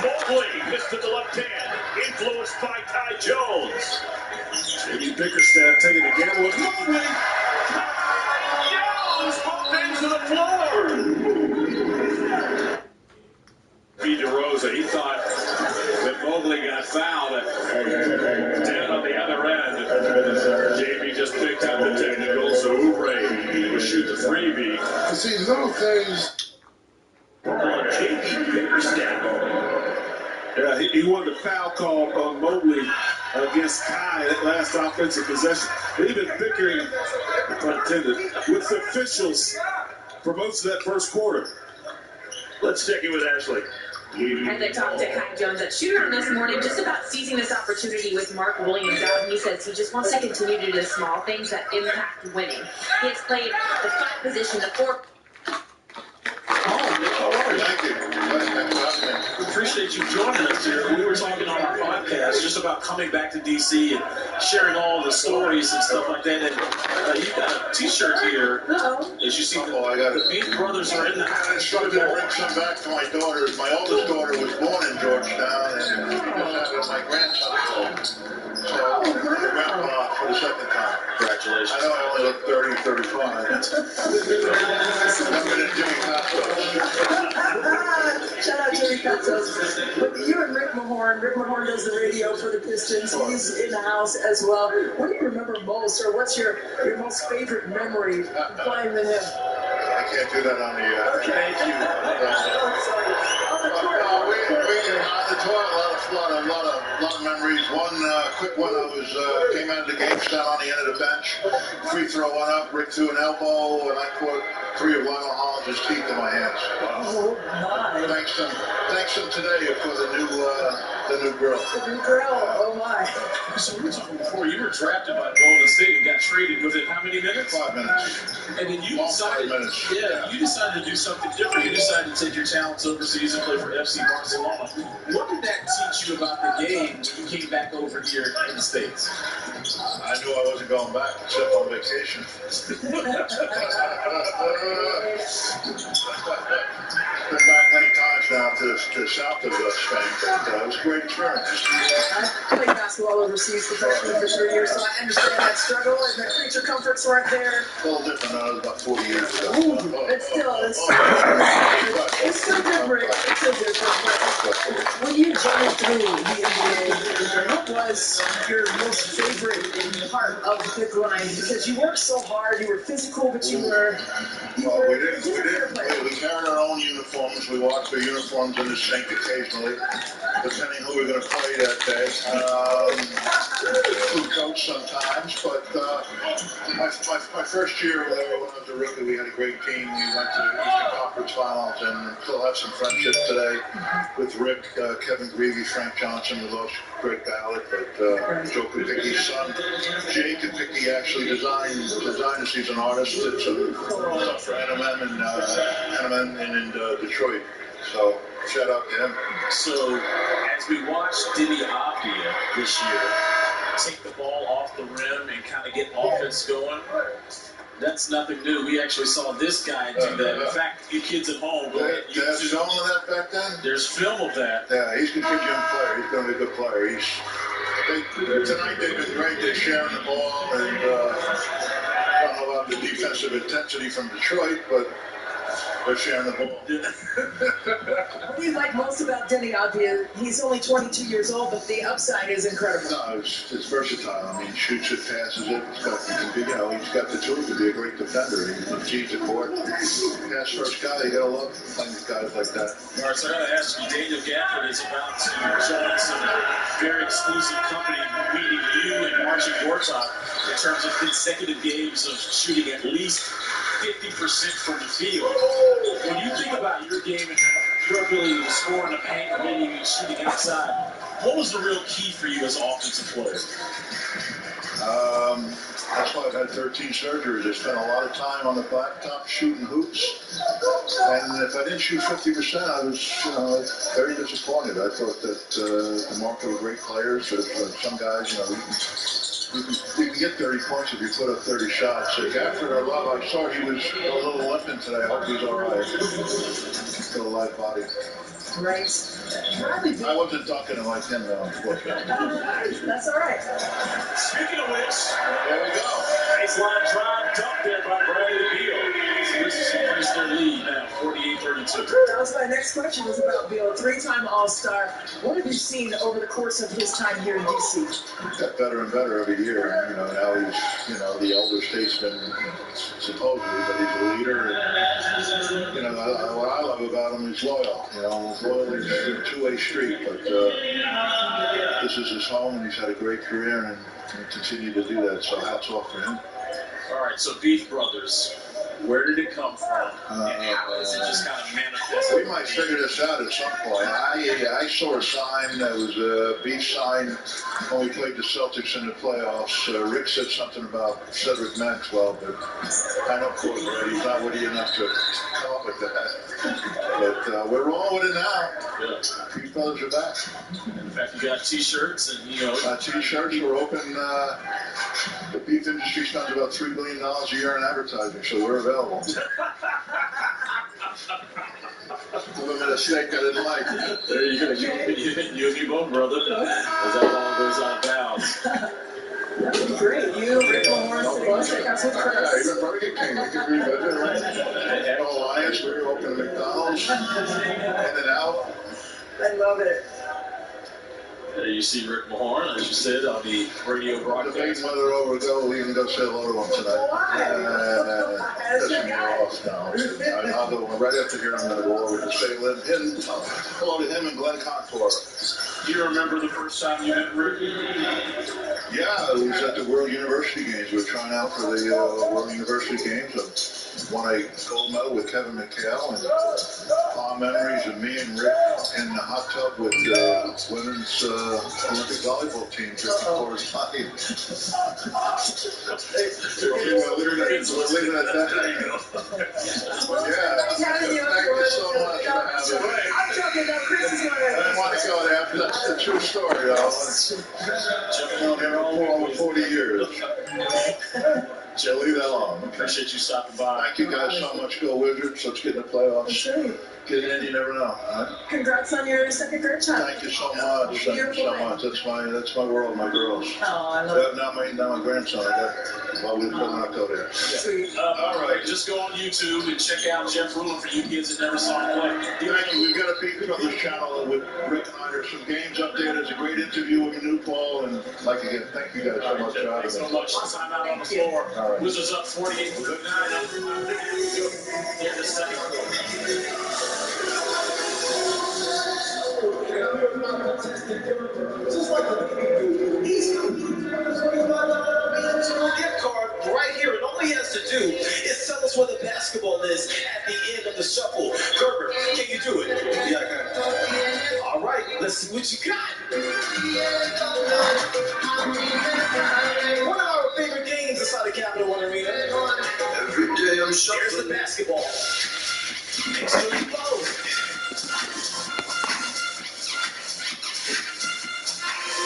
Mobley missed at the left hand, influenced by Ty Jones. Maybe Bickerstaff taking a gamble with Mobley. Jones bumped into the floor. P. DeRosa, he thought that Mobley got fouled. Down on the other end, JB just picked up the technical, so Oubre will shoot the freebie. You see, little things. JB Bickerstaff. Yeah, he wanted a foul call on Mobley against Kai that last offensive possession. They've been bickering, pun intended, with the officials for most of that first quarter. Let's check in with Ashley. As I talked to Kai Jones at Shooter this morning, just about seizing this opportunity with Mark Williams out, and he says he just wants to continue to do the small things that impact winning. He has played the 5 position, the 4. Thank you. We appreciate you joining us here. We were talking on our podcast just about coming back to D.C. and sharing all the stories and stuff like that. And you've got a T-shirt here. As you see, the Beat Brothers are in the house. I tried to bring some back to my daughters. My oldest daughter was born in Georgetown, and we just had my grandson home. So, grandpa for the second time. Congratulations. I know I only look 30, 35. Shout out Jimmy Cutsos. But you and Rick Mahorn. Rick Mahorn does the radio for the Pistons. He's in the house as well. What do you remember most, or what's your most favorite memory playing with him? I can't do that on the air. Okay. Thank you. Oh, sorry. On the tour, a lot of memories. One quick one, I came out of the game, stand on the end of the bench, free throw went up, Rick threw an elbow, and I caught 3 of Lionel Hollins' teeth in my hands. Oh my! Thanks him today for the new grill. The new grill. Oh my! So we were talking before you were drafted by Golden State and got traded within how many minutes? 5 minutes. And then you decided, you decided to do something different. You decided to take your talents overseas and play for FC Barcelona. What did that teach you about the game when you came back over here in the States? I knew I wasn't going back except on vacation. Been back many times now to south of Spain, but it was a great experience. I played basketball overseas professionally for 3 years, so I understand that struggle and the creature comforts weren't there. A little different now. It was about 40 years ago. It's still different. It's still different. When you journeyed through the NBA, what was your most favorite part of the grind? Because you worked so hard, you were physical, but we carried our own uniforms. We walked our uniforms in the sink occasionally, depending who we were going to play that day. Who coached sometimes, but my first year when I was a rookie, we had a great team. We went to the Eastern Conference Finals and still have some friendship today with Rick, Kevin Greavy, Frank Johnson, who lost Greg Ballard, but Joe Kupicki's son, Jay Kupicki, actually designed us. He's an artist. Did some stuff for NMM in Detroit. So shout out to him. So as we watched Demi Avdija this year take the ball off the rim and kind of get offense going, that's nothing new. We actually saw this guy do that. In fact, you kids at home, go ahead. There's film of that back then? There's film of that. Yeah, he's a good young player. He's going to be a good player. Tonight they've been great. They're sharing the ball, and I don't know about the defensive intensity from Detroit, but they're sharing the ball. What do you like most about Deni Avdija? He's only 22 years old, but the upside is incredible. No, it's versatile. I mean, shoots it, passes it. He's got the tools to be a great defender. He sees the court. Pass first guy. You gotta love playing with guys like that. All right, so I gotta ask you, Daniel Gafford is about to join some very exclusive company, meeting you and Marcin Gortat in terms of consecutive games of shooting at least 50% from the field. When you think about your game and your ability to score in the paint and maybe even shooting outside, what was the real key for you as an offensive player? That's why I've had 13 surgeries. I spent a lot of time on the blacktop shooting hoops. And if I didn't shoot 50%, I was very disappointed. I thought that the market of great players, some guys, you can get 30 points if you put up 30 shots. Gafford, I saw he was a little limping today. I hope he's all right. Still a light body. Right. I wasn't talking to like him, though, unfortunately. That's all right. Speaking of which, there we go. Baseline drive dumped there by Bradley Beal. So this is increased their lead now, 48-32. That was my next question, was about Beal, 3-time All-Star. What have you seen over the course of his time here in D.C.? He's got better and better every year. Now he's, the elder statesman, supposedly, but he's a leader. And, what I love about him is loyal. Loyal is a two-way street, but this is his home, and he's had a great career, and he'll continue to do that. So hats off for him. All right, so Beef Brothers, where did it come from? And how is it just kind of manifested? We might figure this out at some point. I saw a sign that was a Beef sign when we played the Celtics in the playoffs. Rick said something about Cedric Maxwell, but I know Court already. He's not witty enough to come up with that. But we're rolling with it now. Yeah. Beef Brothers are back. In fact, you got T-shirts and, T-shirts. We're open. The beef industry spends about $3 billion a year in advertising, so we're available. A little bit of steak I didn't like. There you go. You and your bone brother. As that ball goes out of bounds. That would be great. You, Rick Mahorn, Steakhouse with Chris. Even Burger King. We could revisit it, right? At Alliance, we were open at McDonald's. In and out. I love it. There you see Rick Mahorn, as you said, on the radio broadcast. Debating whether over to go, we can go say hello to him tonight. off now. I'll go right after here. I'm going to go over to say hello to him and Glenn Contour. Do you remember the first time you met Rick? Yeah, it was at the World University Games. We were trying out for the World University Games. I won a gold medal with Kevin McHale, and fond memories of me and Rick in the hot tub with women's Olympic volleyball team just before his life. We'll leave it at that. Yeah, thank you so much for having me. I'm talking about Chris is going to. I didn't want to go there. That's the true story, though. I've known him for over 40 years. So leave that alone. Appreciate you stopping by. Thank you guys so much. Go Wizards. Let's get in the playoffs. That's right. Get in, you never know. All right? Congrats on your second grandchild. Thank you so much. Thank you so much. That's my world, my girls. Oh, I love it. Not my grandson. Well, we better not go there. Sweet. All right, just go on YouTube and check out Jeff Ruland for you kids that never saw him play. Thank you. We've got a feed from this channel with Rick and I. There's some games up there. There's a great interview with New Paul. And like again, thank you guys so much for having Thanks so me. much. Time out on the floor. All right. Wizards up 48. Good night. I'm in the second quarter. Just like the he's gift card right here, and all he has to do is tell us where the basketball is at the end of the shuffle. Gerber, can you do it? Yeah, I can. All right, let's see what you got. One of our favorite games inside the Capital One Arena. Every day I'm shuffling. Here's the basketball. Make sure you follow it.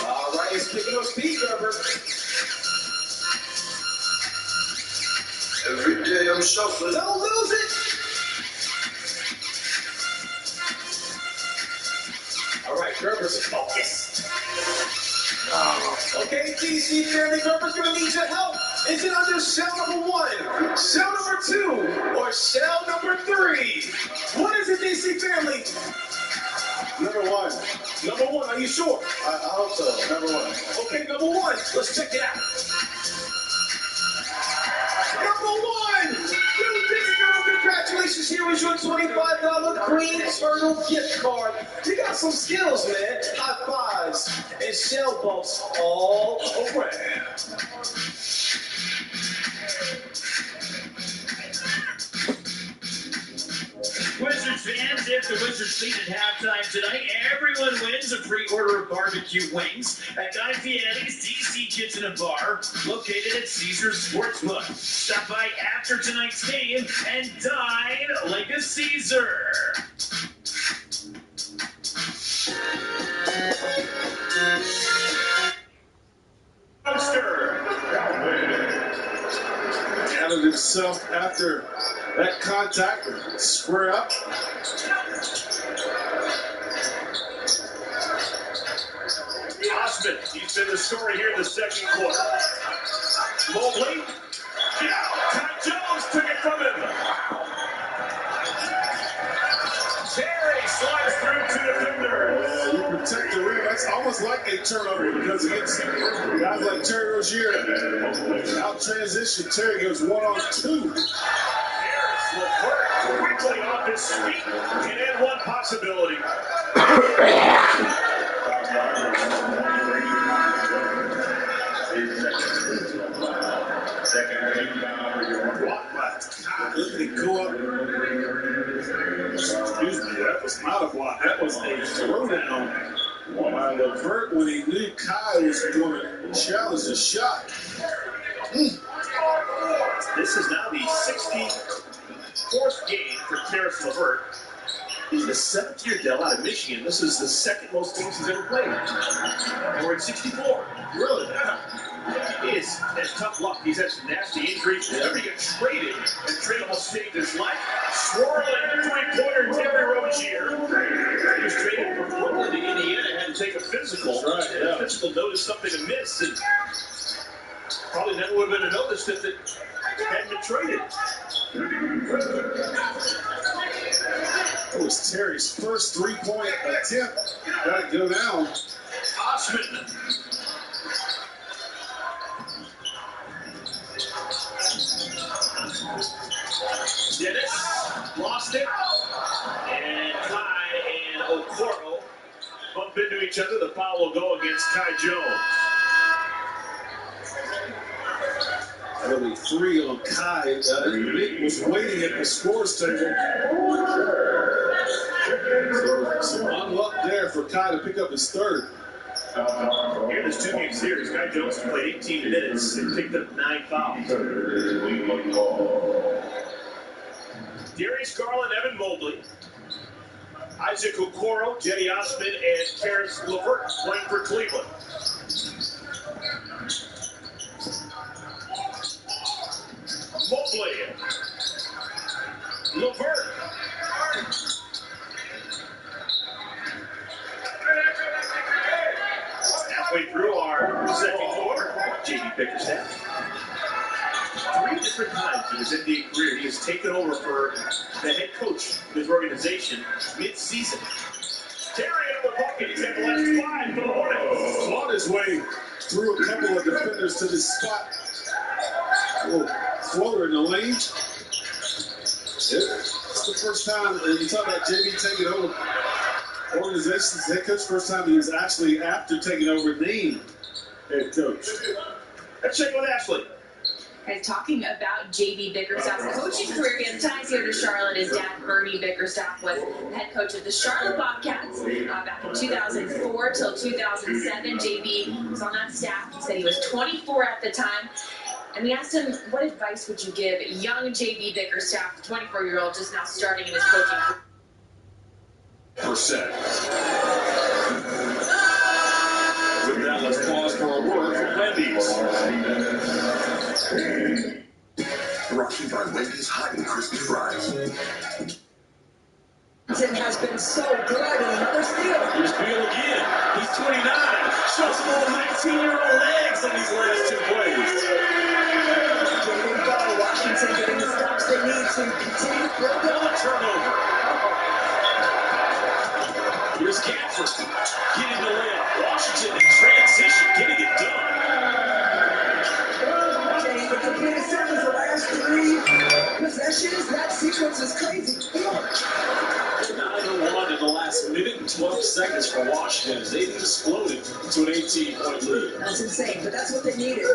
All right, it's picking up speed, Gerber. Every day I'm shuffling. Don't lose it. All right, Gerber's focused. Okay, DC family, Gerber's gonna need your help. Is it under shell number 1, shell number 2, or shell number 3? What is it, DC family? Number 1. Number 1, are you sure? I hope so. Number 1. Okay, number 1. Let's check it out. Number 1! You did it, girl. Congratulations. Here is your $25 Green Turtle gift card. You got some skills, man. High fives and shell bumps all around. Wizards fans, if the Wizards lead at halftime tonight, everyone wins a free order of barbecue wings at Guy Fieri's DC Kitchen and Bar, located at Caesars Sportsbook. Stop by after tonight's game and dine like a Caesar. Gathered himself after that contact and square up. Osman, he's been the story here in the second quarter. Mobley. Yeah, Ty Jones took it from him. Terry slides through to the defender. You protect the rim. That's almost like a turnover because against guys like Terry Rozier, out transition, Terry goes 1-on-2. Harris LeVert quickly off his feet and in one possibility. Look at it go up. Excuse me, that was not a block. That was a throwdown by LeVert when he knew Kai was going to challenge the shot. This is now the 64th game for Karis LeVert. He's the 7th-year Dell out of Michigan. This is the second most games he's ever played. And we're at 64. Really? It's tough luck. He's had some nasty injuries. Never get traded, and trade almost saved his life. Swirling three-pointer Terry Rozier. He was traded from Brooklyn to Indiana, had to take a physical. Right, and the physical noticed something amiss, and probably never would have been noticed if it hadn't been traded. That was Terry's first three-point attempt. Got to go down. Osman. Dennis lost it. And Kai and Okoro bump into each other. The foul will go against Kai Jones. Early 3 on Kai. Nick was waiting at the scores table. So some unluck there for Kai to pick up his third. Here in this 2-game series, Kai Jones has played 18 minutes and picked up 9 fouls. Darius Garland, Evan Mobley, Isaac Okoro, Jetty Osman, and Karis LeVert playing for Cleveland. Mobley, LeVert. Halfway through our second quarter, J.B. Bickerstaff. 3 different times in his NBA career, he has taken over for the head coach of his organization mid-season. Terry into the bucket. He's got the last 5 for the Hornets. Fought his way through a couple of defenders to this spot. A little floater in the lane. It's the first time, and you talk about JB taking over organization's head coach, first time he was actually, after taking over, named head coach. Let's check with Ashley. And talking about J.B. Bickerstaff's coaching career, he has ties here to Charlotte. His dad, Bernie Bickerstaff, was head coach of the Charlotte Bobcats back in 2004 till 2007. J.B. was on that staff. He said he was 24 at the time. And we asked him, what advice would you give young J.B. Bickerstaff, the 24-year-old, just now starting in his coaching career? With that, let's pause for a word from Wendy's. Brought to you by Wendy's Hot and Crispy Fries. It has been so good. And another steal. Here's Beal again. He's 29. Shows some old 19-year-old legs on these last 2 plays. Washington getting the stops they need to continue to build up a turnover. Here's Gafford getting the layup. Washington in transition, getting it done. The completed seconds, the last 3 possessions, that sequence is crazy. 9-1 in the last minute and 12 seconds for Washington as they've exploded to an 18-point lead. That's insane, but that's what they needed.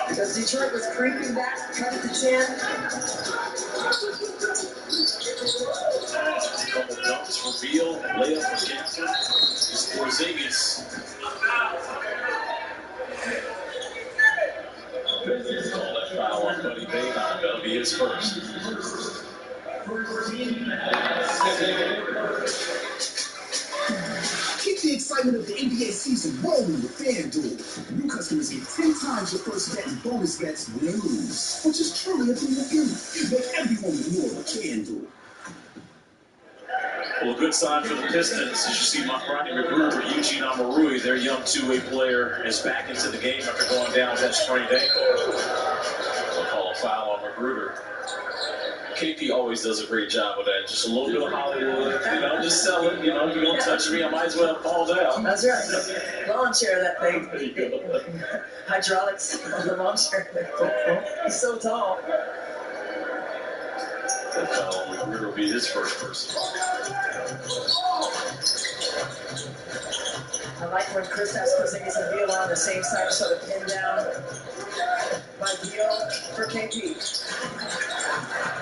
Because Detroit was creeping back, cut it to 10. Couple dumps for Beal, layup for Gafford. It's Porzingis. Call that foul on Buddy Bay. That'll be his first. Keep the excitement of the NBA season rolling with FanDuel. New customers get 10 times your first bet and bonus bets when they lose, which is truly a thing of beauty. Make every moment more with FanDuel. Well, a good sign for the Pistons. As you see, Ronnie McGruder, Eugene Amarui, their young 2-way player, is back into the game after going down with that sprained ankle. They'll call a foul on McGruder. KP always does a great job with that. Just a little bit of Hollywood, just sell it. If you don't touch me, I might as well fall down. That's right. Lawn chair, that thing. There you go. Hydraulics on the lawn chair. He's so tall. McGruder will be his first person. I like when Kristaps Porzingis and Beal on the same side, sort of pinned down by Beal for KP.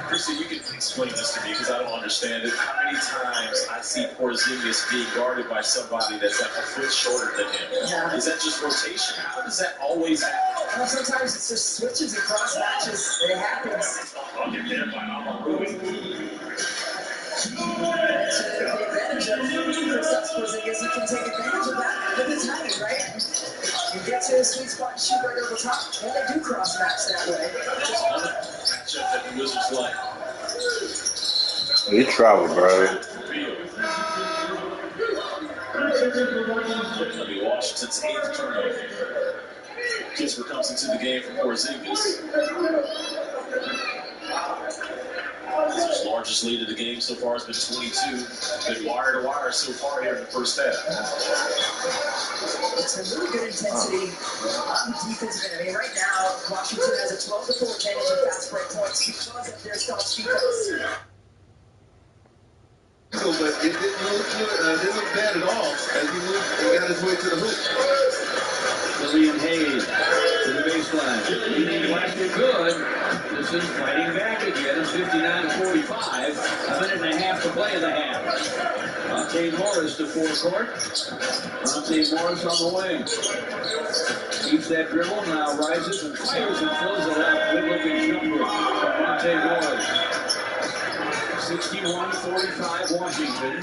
Chrissy, you can explain this to me because I don't understand it. How many times I see Porzingis being guarded by somebody that's like a foot shorter than him? Yeah. Is that just rotation? How does that always happen? Well, sometimes it's just switches and cross matches. It happens. I'll get there by Amarui. The advantage of Kristaps Porzingis, he can take advantage of that with his height, right? You get to a sweet spot and shoot right over top, and they do cross match that way. Just another matchup that the Wizards like. You travel, bro. It'll be Washington's 8th turnover. Kisper comes into the game for Porzingis. This is Lawrence largest lead of the game so far has been 22. Been wire to wire so far here in the first half. It's a really good intensity on the defensive end. I mean, right now, Washington has a 12-4 advantage in fast break points because of their staunch defense. But it didn't look bad at all as he moved and got his way to the hoop. William Hayes to the baseline. Leading Western good. This is fighting back again. It's 59-45. A minute and a half to play in the half. Monte Morris to forecourt. Monte Morris on the wing. Keeps that dribble, now rises and fires and fills it up. Good looking jumper from Monte Morris. 61-45 Washington.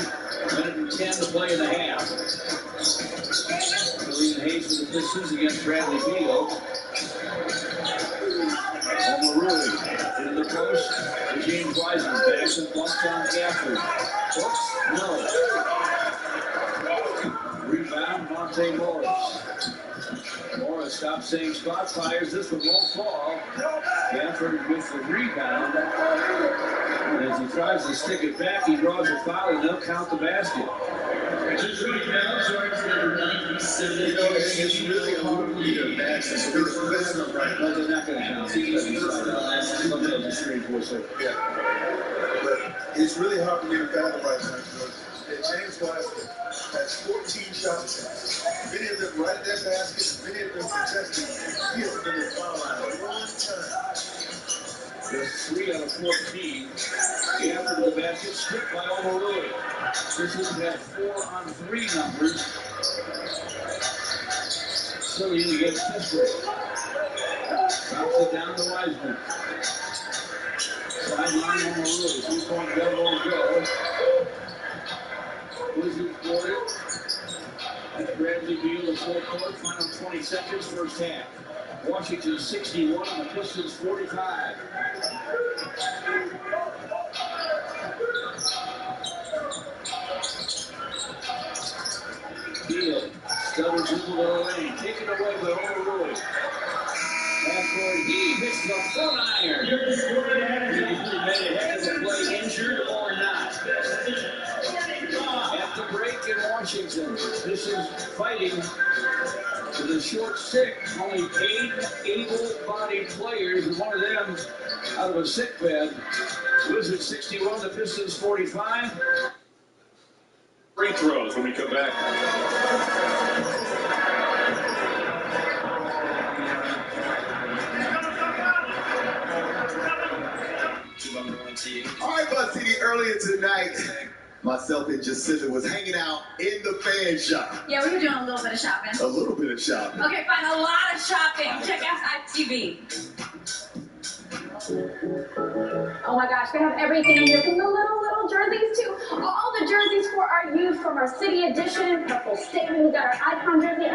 Minute and 10 to play in the half. William Hayes for the Pistons against Bradley Beal. Omarui into the post to James Wiseman. Backs and bumps on Gafford. Oops, no. Rebound, Monte Morris. Morris stops saying spot fires. This one won't fall. Gafford with the rebound. And as he tries to stick it back, he draws a foul and they'll count the basket. It's really hard for me to imagine. It's really right. But they're not going to count. Yeah. But it's really hard for me to fathom right now because James Wiseman has 14 shots. Many of them right at that basket, and many of them contested. He hasn't been in the foul line one time. There's 3 out of 14. Gafford to the basket, stripped by Omarui. Pistons have 4-on-3 numbers. Silly against Pittsburgh. Drops it down to Wiseman. Sideline Omarui. 2-point gun won't go. Wizards boarded. That's Bradley Beal in full court. Final 20 seconds, first half. Washington 61 and the Pistons 45. Beal double dribble to the lane, taken away by Omarui. Half-court heave hits the front iron. He made a heck of a play, injured or not. At the break in Washington, this is fighting for the short stick. Only 8 able-bodied players, and one of them out of a sick bed. Wizards 61, the Pistons 45. Free throws when we come back. All right, Buzz TV, earlier tonight, myself and Jacinta was hanging out in the fan shop. Yeah, we were doing a little bit of shopping. A little bit of shopping. Okay, fine, a lot of shopping. Check out ITV. Oh my gosh, they have everything in here from the little jerseys to all the jerseys for our youth from our city edition, purple statement. We got our icon jersey.